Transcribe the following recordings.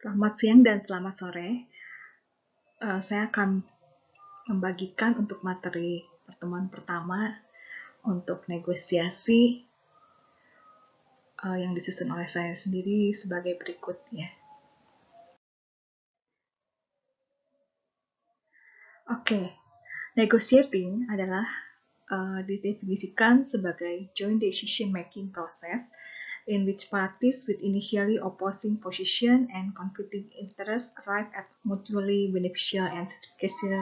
Selamat siang dan selamat sore. Saya akan membagikan untuk materi pertemuan pertama untuk negosiasi yang disusun oleh saya sendiri sebagai berikut ya. Oke, negotiating adalah didefinisikan sebagai joint decision making process in which parties with initially opposing position and conflicting interests arrive at mutually beneficial and satisfactory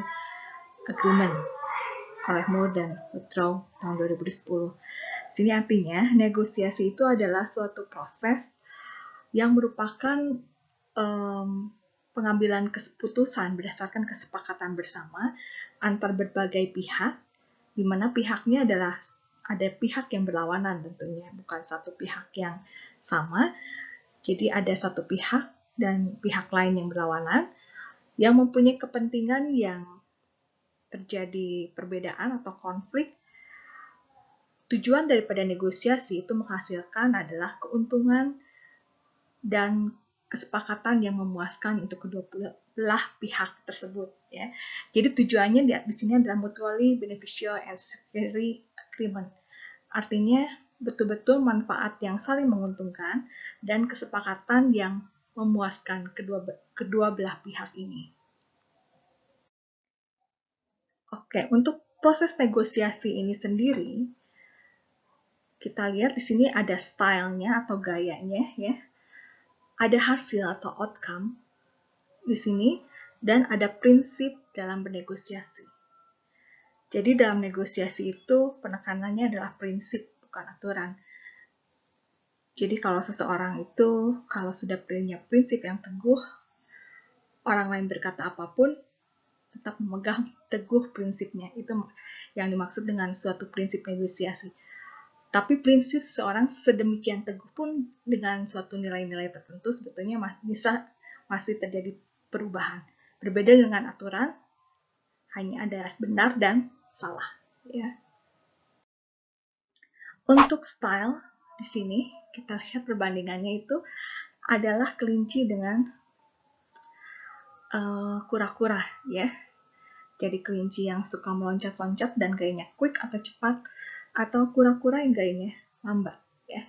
agreement oleh Moore dan Woodrow tahun 2010. Sini artinya negosiasi itu adalah suatu proses yang merupakan pengambilan keputusan berdasarkan kesepakatan bersama antar berbagai pihak, di mana pihaknya adalah ada pihak yang berlawanan tentunya, bukan satu pihak yang sama. Jadi ada satu pihak dan pihak lain yang berlawanan yang mempunyai kepentingan yang terjadi perbedaan atau konflik. Tujuan daripada negosiasi itu menghasilkan adalah keuntungan dan kesepakatan yang memuaskan untuk kedua belah pihak tersebut ya. Jadi tujuannya di sini adalah mutually beneficial and satisfactory agreement. Artinya betul-betul manfaat yang saling menguntungkan dan kesepakatan yang memuaskan kedua belah pihak ini. Oke, untuk proses negosiasi ini sendiri, kita lihat di sini ada stylenya atau gayanya ya. Ada hasil atau outcome di sini dan ada prinsip dalam bernegosiasi. Jadi dalam negosiasi itu penekanannya adalah prinsip bukan aturan. Jadi kalau seseorang itu kalau sudah punya prinsip yang teguh, orang lain berkata apapun tetap memegang teguh prinsipnya. Itu yang dimaksud dengan suatu prinsip negosiasi. Tapi prinsip seseorang sedemikian teguh pun dengan suatu nilai-nilai tertentu sebetulnya masih terjadi perubahan. Berbeda dengan aturan, hanya ada benar dan salah. Ya. Untuk style, di sini kita lihat perbandingannya itu adalah kelinci dengan kura-kura ya. Jadi kelinci yang suka meloncat-loncat dan gayanya quick atau cepat, atau kura-kura yang gayanya lambat ya.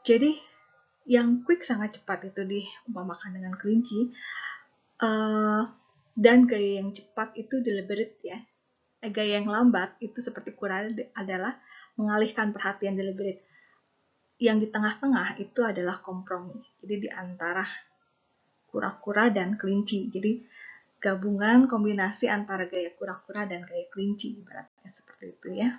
Jadi yang quick sangat cepat itu diumpamakan dengan kelinci, dan gaya yang cepat itu deliberate ya. Gaya yang lambat itu seperti kura adalah mengalihkan perhatian deliberate. Yang di tengah-tengah itu adalah kompromi. Jadi di antara kura-kura dan kelinci. Jadi gabungan kombinasi antara gaya kura-kura dan gaya kelinci, ibaratnya seperti itu ya.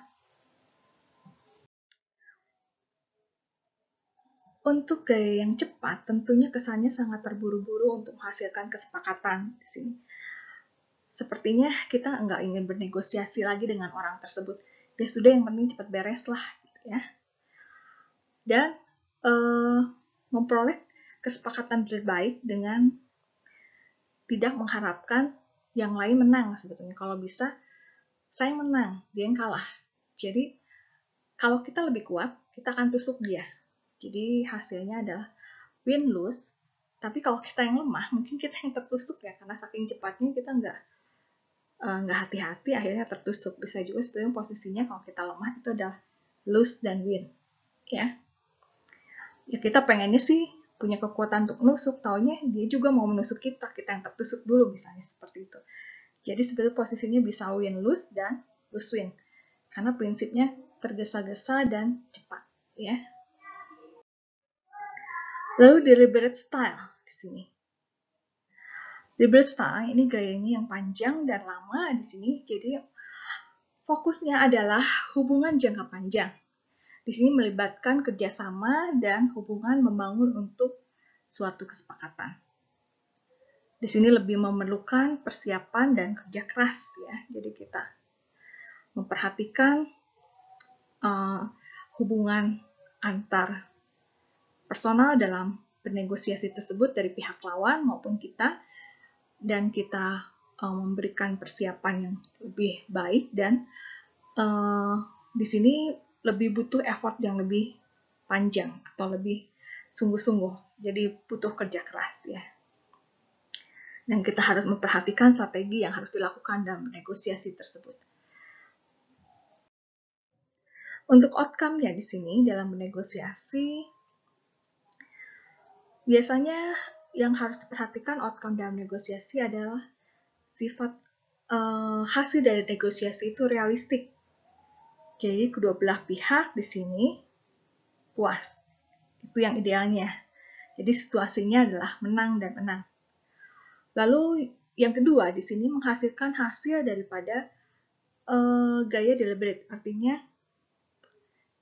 Untuk gaya yang cepat, tentunya kesannya sangat terburu-buru untuk menghasilkan kesepakatan di sini. Sepertinya kita nggak ingin bernegosiasi lagi dengan orang tersebut. Ya sudah, yang penting cepat beres lah, gitu ya. Dan memperoleh kesepakatan terbaik dengan tidak mengharapkan yang lain menang sebetulnya. Kalau bisa, saya menang, dia yang kalah. Jadi, kalau kita lebih kuat, kita akan tusuk dia. Jadi, hasilnya adalah win-lose. Tapi kalau kita yang lemah, mungkin kita yang tertusuk ya. Karena saking cepatnya kita nggak hati-hati, akhirnya tertusuk. Bisa juga sebenarnya posisinya kalau kita lemah itu adalah lose dan win. Ya, kita pengennya sih punya kekuatan untuk menusuk, taunya dia juga mau menusuk kita yang tertusuk dulu misalnya seperti itu. Jadi sebetulnya posisinya bisa win-lose dan lose-win. Karena prinsipnya tergesa-gesa dan cepat. Ya. Lalu deliberate style di sini. Deliberate style ini gayanya yang panjang dan lama di sini. Jadi fokusnya adalah hubungan jangka panjang. Di sini melibatkan kerjasama dan hubungan membangun untuk suatu kesepakatan. Di sini lebih memerlukan persiapan dan kerja keras ya. Jadi kita memperhatikan hubungan antar personal dalam bernegosiasi tersebut dari pihak lawan maupun kita, dan kita memberikan persiapan yang lebih baik, dan di sini lebih butuh effort yang lebih panjang atau lebih sungguh-sungguh Jadi butuh kerja keras ya. Dan kita harus memperhatikan strategi yang harus dilakukan dalam negosiasi tersebut. Untuk outcome-nya di sini dalam bernegosiasi, biasanya yang harus diperhatikan outcome dalam negosiasi adalah sifat hasil dari negosiasi itu realistik. Jadi kedua belah pihak di sini puas. Itu yang idealnya. Jadi situasinya adalah menang dan menang. Lalu yang kedua di sini menghasilkan hasil daripada gaya deliberate. Artinya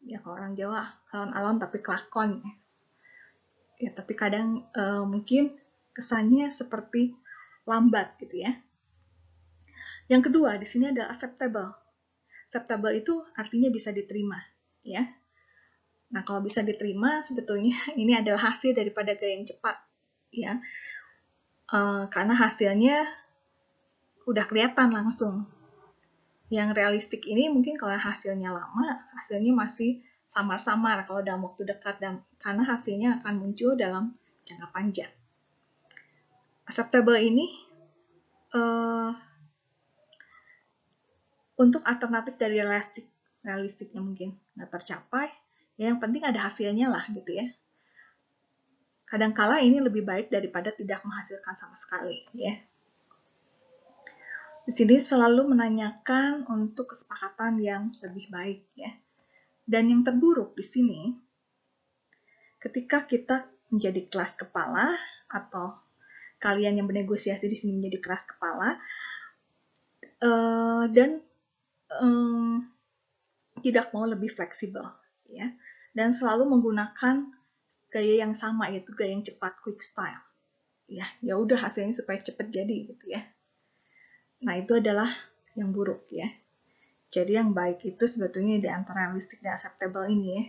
ya kalau orang Jawa alon-alon tapi kelakon. Ya tapi kadang mungkin kesannya seperti lambat gitu ya. Yang kedua di sini adalah acceptable. Acceptable itu artinya bisa diterima ya. Nah, kalau bisa diterima, sebetulnya ini adalah hasil daripada gaya yang cepat, ya. Karena hasilnya udah kelihatan langsung. Yang realistik ini mungkin kalau hasilnya lama, hasilnya masih samar-samar kalau dalam waktu dekat, karena hasilnya akan muncul dalam jangka panjang. Acceptable ini untuk alternatif dari realistiknya mungkin nggak tercapai. Ya, yang penting ada hasilnya lah gitu ya. Kadangkala ini lebih baik daripada tidak menghasilkan sama sekali ya. Di sini selalu menanyakan untuk kesepakatan yang lebih baik ya. Dan yang terburuk di sini ketika kita menjadi kelas kepala atau kalian yang bernegosiasi di sini menjadi kelas kepala dan tidak mau lebih fleksibel ya. Dan selalu menggunakan gaya yang sama, yaitu gaya yang cepat, quick style. Ya udah hasilnya supaya cepat jadi gitu ya. Nah, itu adalah yang buruk ya. Jadi yang baik itu sebetulnya di antara realistic dan acceptable ini ya.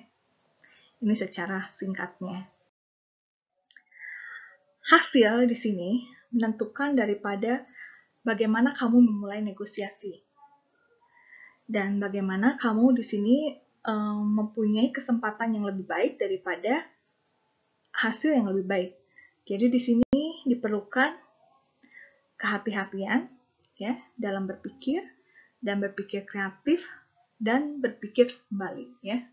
Ini secara singkatnya. Hasil di sini menentukan daripada bagaimana kamu memulai negosiasi. Dan bagaimana kamu di sini mempunyai kesempatan yang lebih baik daripada hasil yang lebih baik. Jadi di sini diperlukan kehati-hatian ya dalam berpikir dan berpikir kreatif dan berpikir kembali ya.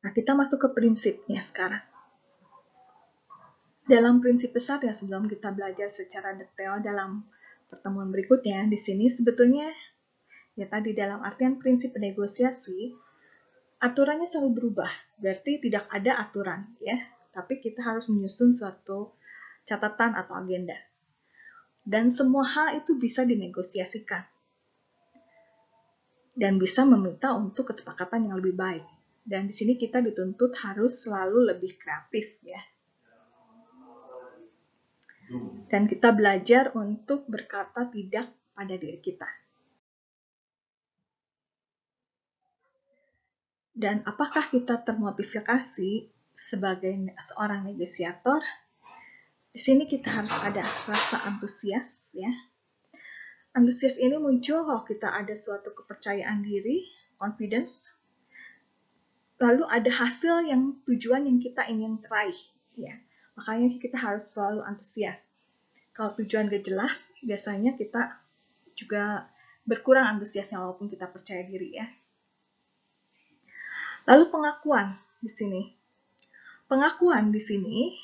Nah, kita masuk ke prinsipnya sekarang. Dalam prinsip besar ya sebelum kita belajar secara detail dalam pertemuan berikutnya, di sini sebetulnya ya tadi dalam artian prinsip negosiasi aturannya selalu berubah, berarti tidak ada aturan ya, tapi kita harus menyusun suatu catatan atau agenda. Dan semua hal itu bisa dinegosiasikan. Dan bisa meminta untuk kesepakatan yang lebih baik. Dan di sini kita dituntut harus selalu lebih kreatif ya. Dan kita belajar untuk berkata tidak pada diri kita. Dan apakah kita termotivasi sebagai seorang negosiator? Di sini kita harus ada rasa antusias ya. Antusias ini muncul kalau kita ada suatu kepercayaan diri, confidence. Lalu ada hasil yang tujuan yang kita ingin raih ya. Makanya kita harus selalu antusias. Kalau tujuan gak jelas, biasanya kita juga berkurang antusiasnya walaupun kita percaya diri ya. Lalu pengakuan di sini. Pengakuan di sini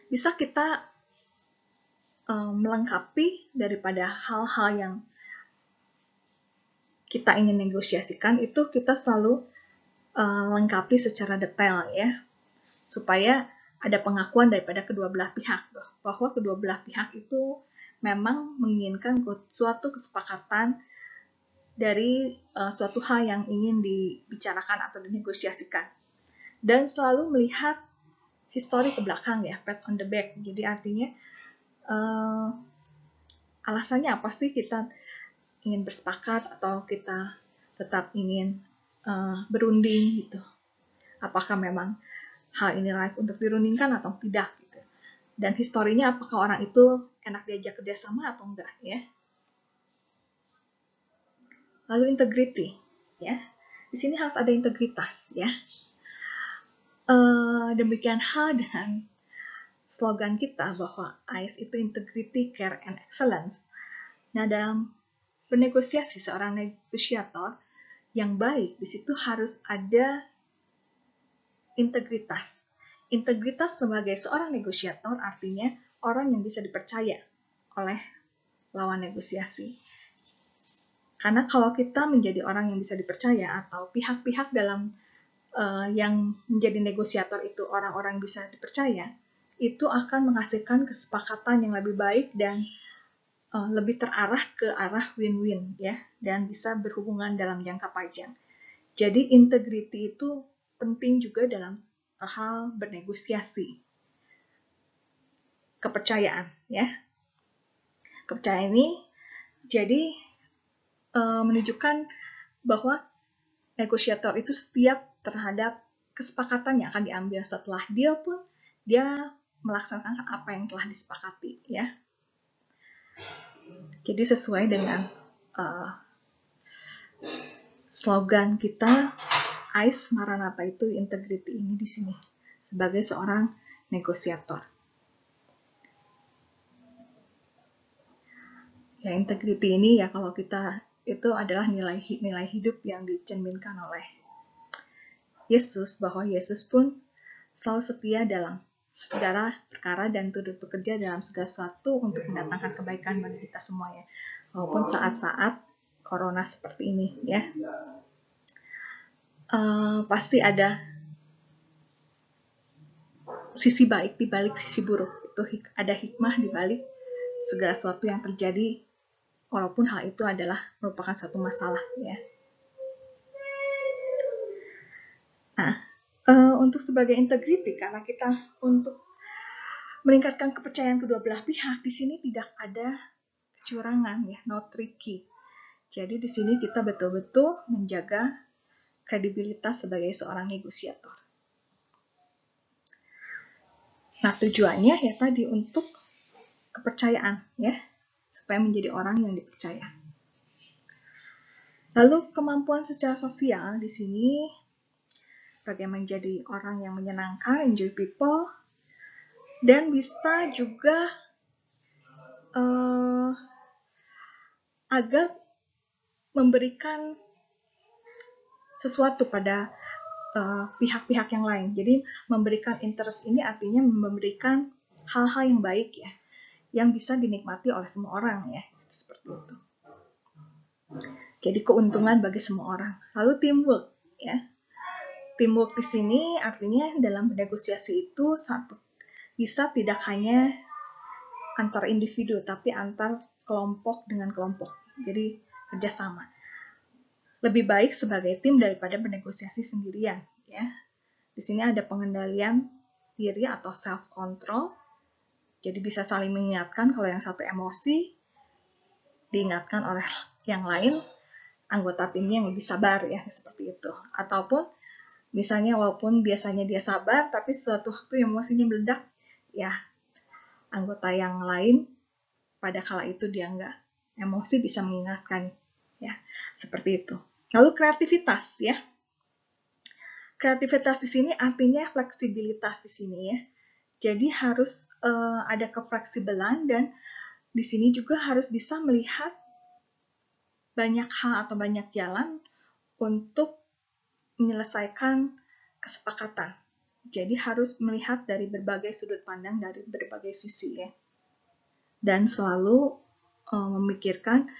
bisa kita melengkapi daripada hal-hal yang kita ingin negosiasikan, itu kita selalu lengkapi secara detail ya, supaya ada pengakuan daripada kedua belah pihak bahwa kedua belah pihak itu memang menginginkan suatu kesepakatan dari suatu hal yang ingin dibicarakan atau dinegosiasikan. Dan selalu melihat histori ke belakang ya, pat on the back. Jadi artinya alasannya apa sih kita ingin bersepakat atau kita tetap ingin berunding gitu. Apakah memang hal ini layak untuk dirundingkan atau tidak gitu. Dan historinya apakah orang itu enak diajak kerjasama atau enggak ya. Lalu integrity, ya. Di sini harus ada integritas, ya. Demikian hal dengan slogan kita bahwa AIS itu integrity, care, and excellence. Nah, dalam bernegosiasi seorang negosiator yang baik, di situ harus ada integritas. Integritas sebagai seorang negosiator artinya orang yang bisa dipercaya oleh lawan negosiasi. Karena kalau kita menjadi orang yang bisa dipercaya atau pihak-pihak dalam yang menjadi negosiator itu orang-orang bisa dipercaya, itu akan menghasilkan kesepakatan yang lebih baik dan lebih terarah ke arah win-win, ya, dan bisa berhubungan dalam jangka panjang. Jadi integrity itu penting juga dalam hal bernegosiasi. Kepercayaan, ya. Kepercayaan ini jadi menunjukkan bahwa negosiator itu setiap terhadap kesepakatan yang akan diambil setelah deal pun dia melaksanakan apa yang telah disepakati, ya. Jadi sesuai dengan slogan kita, AIS Maranatha itu integrity ini di sini sebagai seorang negosiator. Ya, integrity ini ya kalau kita itu adalah nilai hidup yang dicerminkan oleh Yesus, bahwa Yesus pun selalu setia dalam segala perkara dan turut bekerja dalam segala sesuatu untuk mendatangkan kebaikan bagi kita semuanya, walaupun saat-saat corona seperti ini, ya. Pasti ada sisi baik di balik sisi buruk. Itu ada hikmah di balik segala sesuatu yang terjadi, walaupun hal itu adalah merupakan suatu masalah, ya. Nah, untuk sebagai integrity, karena kita untuk meningkatkan kepercayaan kedua belah pihak, di sini tidak ada kecurangan, ya, no tricky. Jadi di sini kita betul-betul menjaga kredibilitas sebagai seorang negosiator. Nah, tujuannya ya tadi untuk kepercayaan, ya, supaya menjadi orang yang dipercaya. Lalu kemampuan secara sosial di sini bagaimana menjadi orang yang menyenangkan, enjoy people, dan bisa juga agar memberikan sesuatu pada pihak-pihak yang lain. Jadi memberikan interest ini artinya memberikan hal-hal yang baik, ya, yang bisa dinikmati oleh semua orang, ya, seperti itu. Jadi keuntungan bagi semua orang. Lalu teamwork, ya. Teamwork di sini artinya dalam bernegosiasi itu bisa tidak hanya antar individu, tapi antar kelompok dengan kelompok. Jadi kerjasama. Lebih baik sebagai tim daripada bernegosiasi sendirian, ya. Di sini ada pengendalian diri atau self control. Jadi bisa saling mengingatkan kalau yang satu emosi, diingatkan oleh yang lain, anggota timnya yang lebih sabar, ya, seperti itu. Ataupun misalnya walaupun biasanya dia sabar, tapi suatu waktu emosinya meledak, ya, anggota yang lain pada kala itu dia nggak emosi bisa mengingatkan, ya, seperti itu. Lalu kreativitas, ya. Kreativitas di sini artinya fleksibilitas di sini, ya. Jadi harus ada kefleksibelan dan di sini juga harus bisa melihat banyak hal atau banyak jalan untuk menyelesaikan kesepakatan. Jadi harus melihat dari berbagai sudut pandang, dari berbagai sisi, ya. Dan selalu memikirkan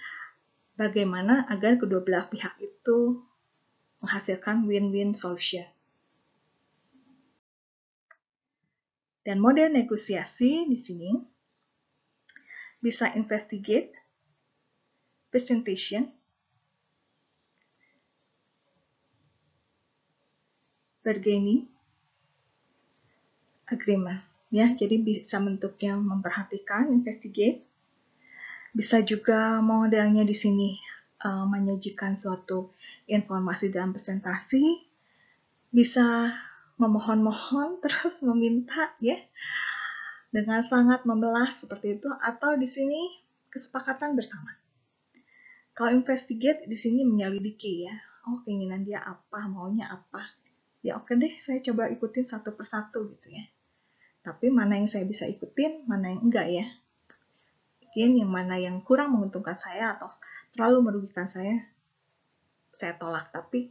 bagaimana agar kedua belah pihak itu menghasilkan win-win solution. Dan model negosiasi di sini bisa investigate, presentation, bargaining, agreement. Ya, jadi bisa bentuknya memperhatikan, investigate. Bisa juga modelnya di sini menyajikan suatu informasi dalam presentasi, bisa memohon-mohon terus meminta, ya, dengan sangat memelas seperti itu, atau di sini kesepakatan bersama. Kalau investigate di sini menyelidiki ya. Oh, keinginan dia apa, maunya apa. Ya oke deh, saya coba ikutin satu persatu gitu ya. Tapi mana yang saya bisa ikutin, mana yang enggak ya. Mungkin yang mana yang kurang menguntungkan saya atau terlalu merugikan saya tolak. Tapi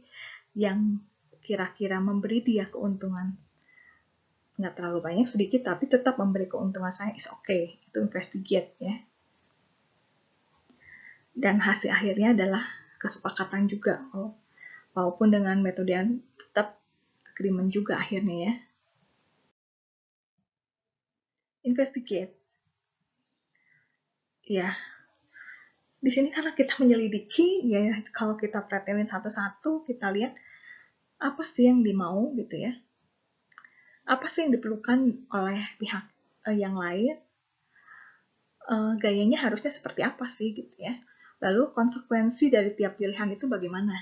yang kira-kira memberi dia keuntungan nggak terlalu banyak, sedikit, tapi tetap memberi keuntungan saya, is okay. Itu investigate ya. Dan hasil akhirnya adalah kesepakatan juga. Walaupun dengan metode yang tetap agreement juga akhirnya ya. Investigate. Ya, di sini karena kita menyelidiki, ya kalau kita perhatiin satu-satu, kita lihat apa sih yang dimau gitu ya. Apa sih yang diperlukan oleh pihak yang lain, gayanya harusnya seperti apa sih gitu ya. Lalu konsekuensi dari tiap pilihan itu bagaimana.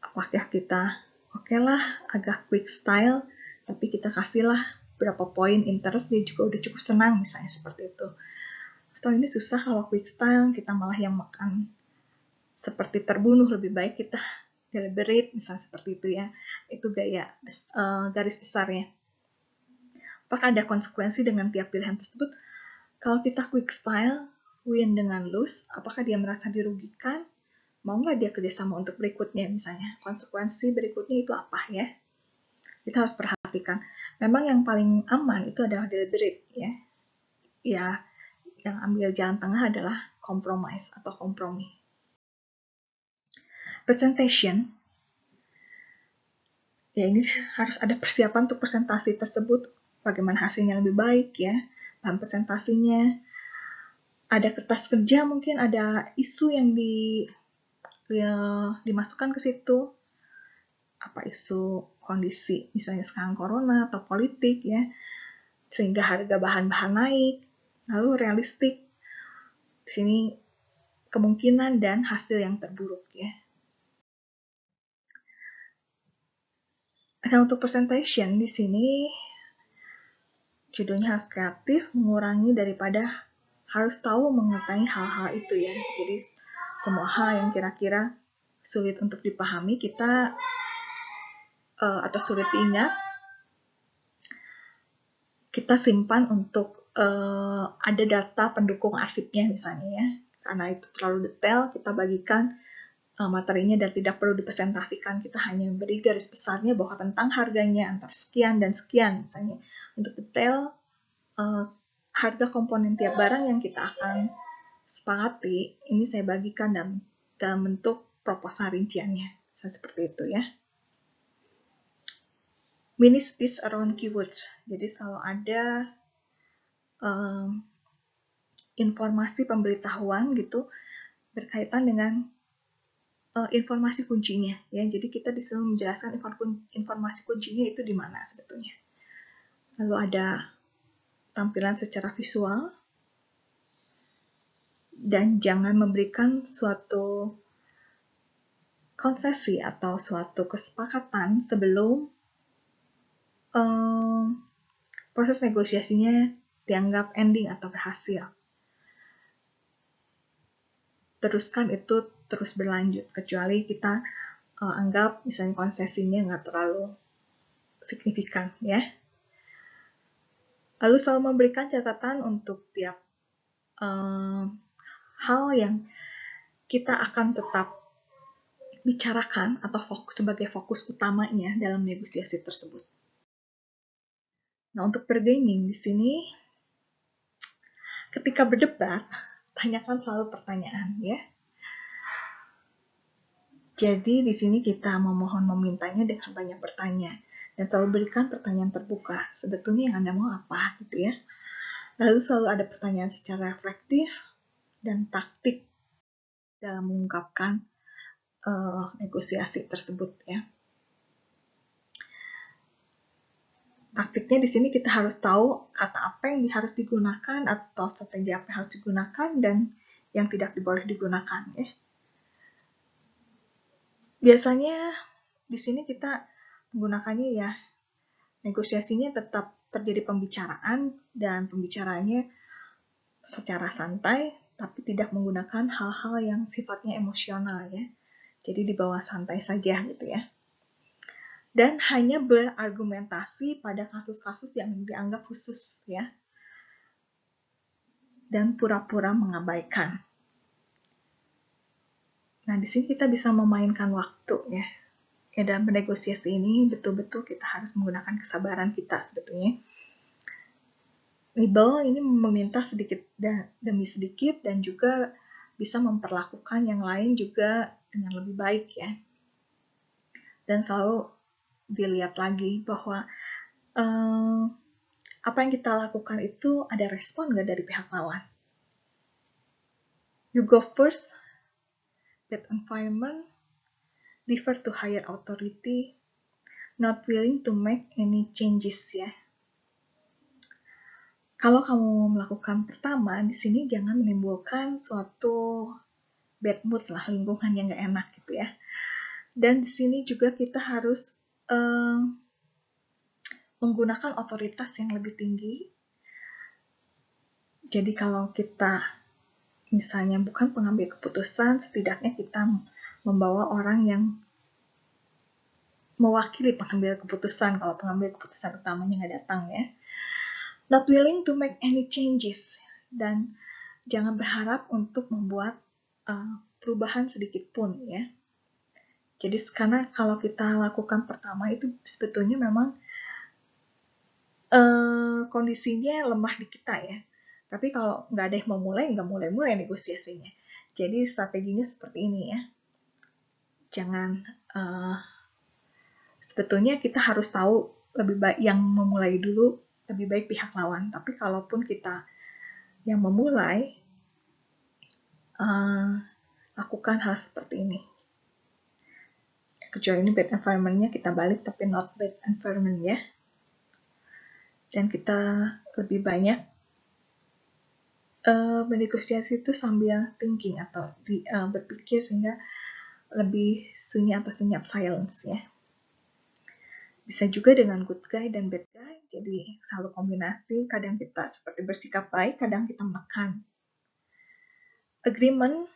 Apakah kita oke lah agak quick style, tapi kita kasihlah berapa poin interest, dia juga udah cukup senang misalnya seperti itu. Atau ini susah kalau quick style, kita malah yang makan seperti terbunuh, lebih baik kita deliberate misalnya seperti itu ya. Itu gaya garis besarnya. Apakah ada konsekuensi dengan tiap pilihan tersebut? Kalau kita quick style, win dengan lose, apakah dia merasa dirugikan? Mau nggak dia kerjasama untuk berikutnya misalnya? Konsekuensi berikutnya itu apa ya? Kita harus perhatikan. Memang yang paling aman itu adalah deliberate ya. Ya, yang ambil jalan tengah adalah compromise atau kompromi. Presentation. Ya ini harus ada persiapan untuk presentasi tersebut. Bagaimana hasilnya lebih baik ya. Bahan presentasinya. Ada kertas kerja, mungkin ada isu yang dimasukkan ke situ. Apa isu kondisi misalnya sekarang corona atau politik ya, sehingga harga bahan-bahan naik. Lalu realistik, di sini kemungkinan dan hasil yang terburuk ya. Nah, untuk presentation di sini judulnya harus kreatif, mengurangi daripada harus tahu mengetahui hal-hal itu ya. Jadi semua hal yang kira-kira sulit untuk dipahami kita atau sulit diingat, kita simpan untuk ada data pendukung arsipnya misalnya ya. Karena itu terlalu detail, kita bagikan materinya dan tidak perlu dipresentasikan. Kita hanya beri garis besarnya bahwa tentang harganya antar sekian dan sekian misalnya. Untuk detail harga komponen tiap barang yang kita akan sepakati, ini saya bagikan dalam bentuk proposal rinciannya. Seperti itu ya. Mini speech around keywords. Jadi selalu ada informasi pemberitahuan gitu berkaitan dengan informasi kuncinya ya. Jadi kita disuruh menjelaskan informasi kuncinya itu di mana sebetulnya. Lalu ada tampilan secara visual dan jangan memberikan suatu konsesi atau suatu kesepakatan sebelum proses negosiasinya dianggap ending atau berhasil. Teruskan itu terus berlanjut, kecuali kita anggap misalnya konsesinya nggak terlalu signifikan ya. Lalu selalu memberikan catatan untuk tiap hal yang kita akan tetap bicarakan atau sebagai fokus utamanya dalam negosiasi tersebut. Nah, untuk bergaining di sini, ketika berdebat, tanyakan selalu pertanyaan ya. Jadi di sini kita memintanya dengan banyak bertanya dan selalu berikan pertanyaan terbuka. Sebetulnya yang Anda mau apa gitu ya. Lalu selalu ada pertanyaan secara reflektif dan taktik dalam mengungkapkan negosiasi tersebut ya. Taktiknya di sini kita harus tahu kata apa yang harus digunakan atau strategi apa yang harus digunakan dan yang tidak boleh digunakan ya. Biasanya di sini kita menggunakannya ya, negosiasinya tetap terjadi pembicaraan dan pembicaraannya secara santai, tapi tidak menggunakan hal-hal yang sifatnya emosional ya. Jadi dibawa santai saja gitu ya. Dan hanya berargumentasi pada kasus-kasus yang dianggap khusus ya. Dan pura-pura mengabaikan. Nah, di sini kita bisa memainkan waktu ya. Ya, dalam bernegosiasi ini betul-betul kita harus menggunakan kesabaran kita sebetulnya. Libel ini meminta sedikit demi sedikit dan juga bisa memperlakukan yang lain juga dengan lebih baik ya. Dan selalu dilihat lagi bahwa apa yang kita lakukan itu ada respon nggak dari pihak lawan. You go first, bad environment, defer to higher authority, not willing to make any changes ya. Kalau kamu melakukan pertama, di sini jangan menimbulkan suatu bad mood lah, lingkungan yang nggak enak gitu ya. Dan di sini juga kita harus menggunakan otoritas yang lebih tinggi. Jadi kalau kita misalnya bukan pengambil keputusan, setidaknya kita membawa orang yang mewakili pengambil keputusan kalau pengambil keputusan utamanya nggak datang ya. Not willing to make any changes, dan jangan berharap untuk membuat perubahan sedikit pun ya. Jadi karena kalau kita lakukan pertama itu sebetulnya memang kondisinya lemah di kita ya. Tapi kalau nggak ada yang mau mulai, nggak mulai-mulai negosiasinya. Jadi strateginya seperti ini ya. Jangan sebetulnya kita harus tahu lebih baik yang memulai dulu, lebih baik pihak lawan. Tapi kalaupun kita yang memulai, lakukan hal seperti ini. Kecuali ini bad environment-nya kita balik, tapi not bad environment ya. Dan kita lebih banyak bernegosiasi itu sambil thinking atau berpikir sehingga lebih sunyi atau senyap silence ya. Bisa juga dengan good guy dan bad guy, jadi selalu kombinasi, kadang kita seperti bersikap baik, kadang kita menekan. Agreement,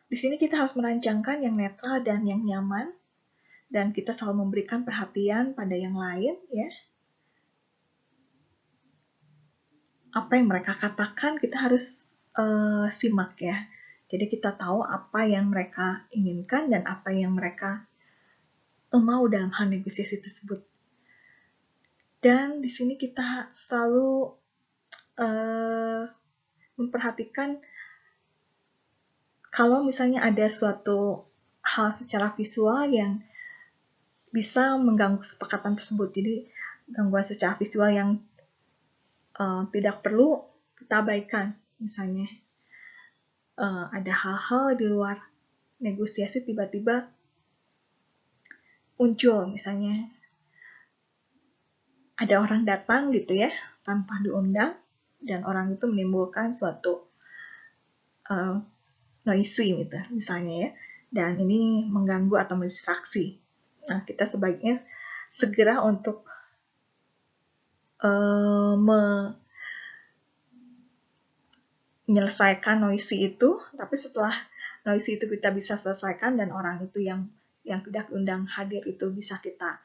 di sini kita harus merancangkan yang netral dan yang nyaman, dan kita selalu memberikan perhatian pada yang lain ya. Apa yang mereka katakan kita harus simak ya. Jadi kita tahu apa yang mereka inginkan dan apa yang mereka mau dalam hal negosiasi tersebut. Dan di sini kita selalu memperhatikan kalau misalnya ada suatu hal secara visual yang bisa mengganggu kesepakatan tersebut. Jadi gangguan secara visual yang tidak perlu kita abaikan. Misalnya ada hal-hal di luar negosiasi tiba-tiba muncul, misalnya ada orang datang gitu ya tanpa diundang dan orang itu menimbulkan suatu noisy gitu misalnya ya, dan ini mengganggu atau mendistraksi. Nah, kita sebaiknya segera untuk menyelesaikan noisy itu, tapi setelah noisy itu kita bisa selesaikan dan orang itu yang tidak diundang hadir itu bisa kita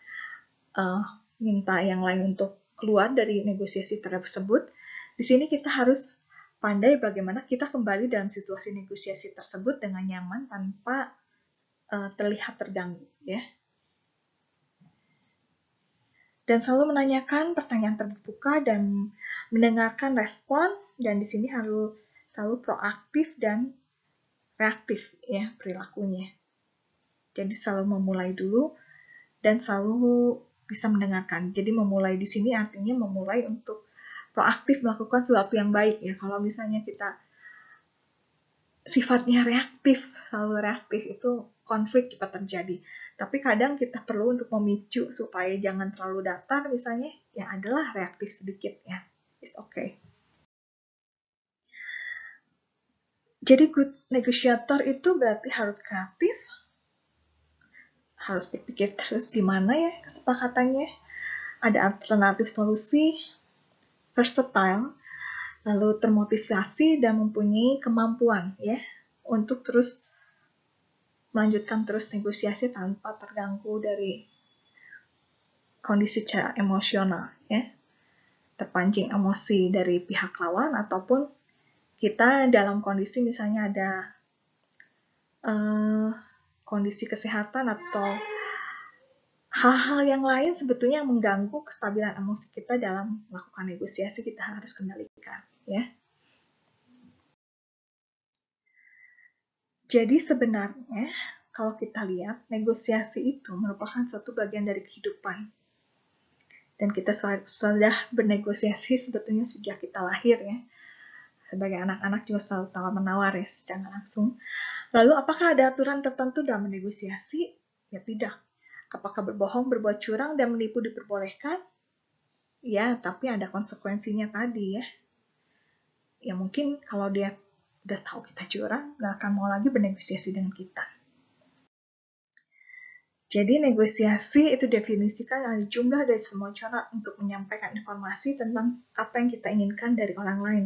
minta yang lain untuk keluar dari negosiasi tersebut. Di sini kita harus pandai bagaimana kita kembali dalam situasi negosiasi tersebut dengan nyaman tanpa terlihat terganggu ya. Dan selalu menanyakan pertanyaan terbuka dan mendengarkan respon, dan di sini harus selalu proaktif dan reaktif ya perilakunya. Jadi selalu memulai dulu dan selalu bisa mendengarkan. Jadi memulai di sini artinya memulai untuk proaktif melakukan sesuatu yang baik ya. Kalau misalnya kita sifatnya reaktif, selalu reaktif, itu konflik cepat terjadi. Tapi kadang kita perlu untuk memicu supaya jangan terlalu datar misalnya, ya adalah reaktif sedikit ya. It's okay. Jadi good negotiator itu berarti harus kreatif, harus berpikir terus gimana ya kesepakatannya, ada alternatif solusi, versatile, lalu termotivasi dan mempunyai kemampuan ya untuk terus melanjutkan terus negosiasi tanpa terganggu dari kondisi secara emosional ya, terpancing emosi dari pihak lawan ataupun kita dalam kondisi misalnya ada kondisi kesehatan atau hal-hal yang lain sebetulnya yang mengganggu kestabilan emosi kita dalam melakukan negosiasi, kita harus kendalikan ya. Jadi sebenarnya kalau kita lihat negosiasi itu merupakan suatu bagian dari kehidupan. Dan kita sudah bernegosiasi sebetulnya sejak kita lahir ya. Sebagai anak-anak juga selalu tawar-menawar ya secara langsung. Lalu apakah ada aturan tertentu dalam negosiasi? Ya tidak. Apakah berbohong, berbuat curang, dan menipu diperbolehkan? Ya, tapi ada konsekuensinya tadi ya. Ya mungkin kalau dia udah tahu kita curang, nggak akan mau lagi bernegosiasi dengan kita. Jadi negosiasi itu definisikan ada jumlah dari semua cara untuk menyampaikan informasi tentang apa yang kita inginkan dari orang lain.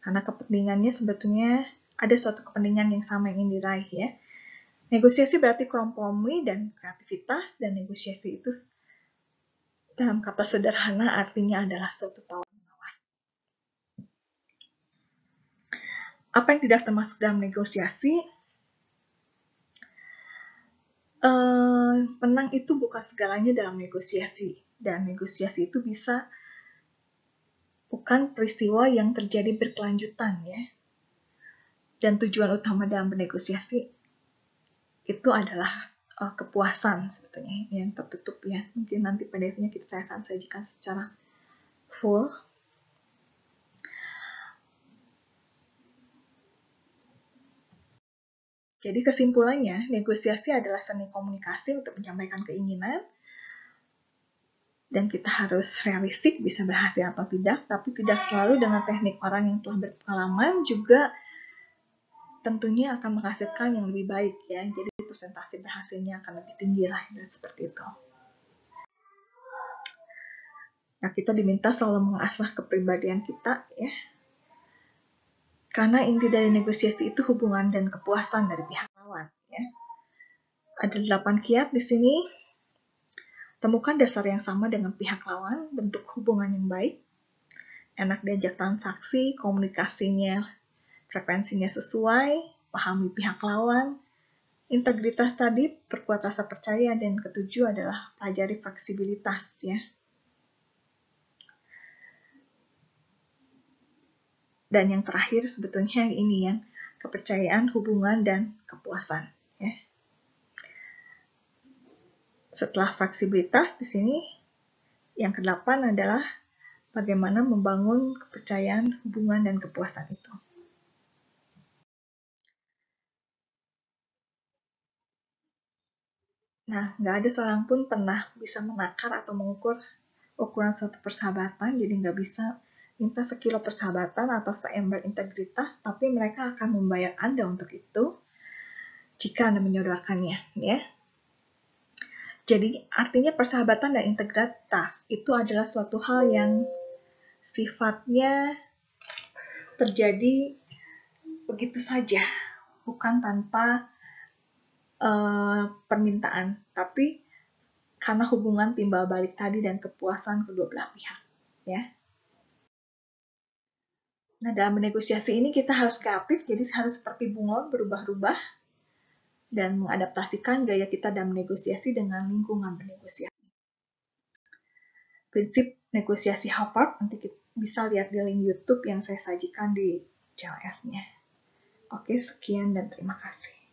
Karena kepentingannya sebetulnya ada suatu kepentingan yang sama yang ingin diraih ya. Negosiasi berarti kompromi dan kreativitas, dan negosiasi itu dalam kata sederhana artinya adalah suatu tawar-menawar. Apa yang tidak termasuk dalam negosiasi? Menang itu bukan segalanya dalam negosiasi, dan negosiasi itu bisa bukan peristiwa yang terjadi berkelanjutan ya. Dan tujuan utama dalam bernegosiasi itu adalah kepuasan sebetulnya yang tertutup ya. Mungkin nanti PDF-nya saya akan sajikan secara full. Jadi kesimpulannya, negosiasi adalah seni komunikasi untuk menyampaikan keinginan, dan kita harus realistik bisa berhasil atau tidak, tapi tidak selalu dengan teknik orang yang telah berpengalaman, juga tentunya akan menghasilkan yang lebih baik ya. Jadi persentase berhasilnya akan lebih tinggi lah, seperti itu. Nah, kita diminta selalu mengasah kepribadian kita ya. Karena inti dari negosiasi itu hubungan dan kepuasan dari pihak lawan ya. Ada 8 kiat di sini. Temukan dasar yang sama dengan pihak lawan, bentuk hubungan yang baik, enak diajak transaksi, komunikasinya, frekuensinya sesuai, pahami pihak lawan, integritas tadi, perkuat rasa percaya, dan ketujuh adalah pelajari fleksibilitas ya. Dan yang terakhir sebetulnya ini yang kepercayaan, hubungan, dan kepuasan ya. Setelah fleksibilitas di sini yang ke-8 adalah bagaimana membangun kepercayaan, hubungan, dan kepuasan itu. Nah, nggak ada seorang pun pernah bisa menakar atau mengukur ukuran suatu persahabatan, jadi nggak bisa minta sekilo persahabatan atau seember integritas, tapi mereka akan membayar Anda untuk itu jika Anda menyodorkannya, ya. Jadi, artinya persahabatan dan integritas itu adalah suatu hal yang sifatnya terjadi begitu saja, bukan tanpa permintaan, tapi karena hubungan timbal balik tadi dan kepuasan kedua belah pihak, ya. Nah, dalam bernegosiasi ini kita harus kreatif, jadi harus seperti bunglon berubah-ubah dan mengadaptasikan gaya kita dalam negosiasi dengan lingkungan bernegosiasi. Prinsip negosiasi Harvard, nanti kita bisa lihat di link YouTube yang saya sajikan di CLS-nya. Oke, sekian dan terima kasih.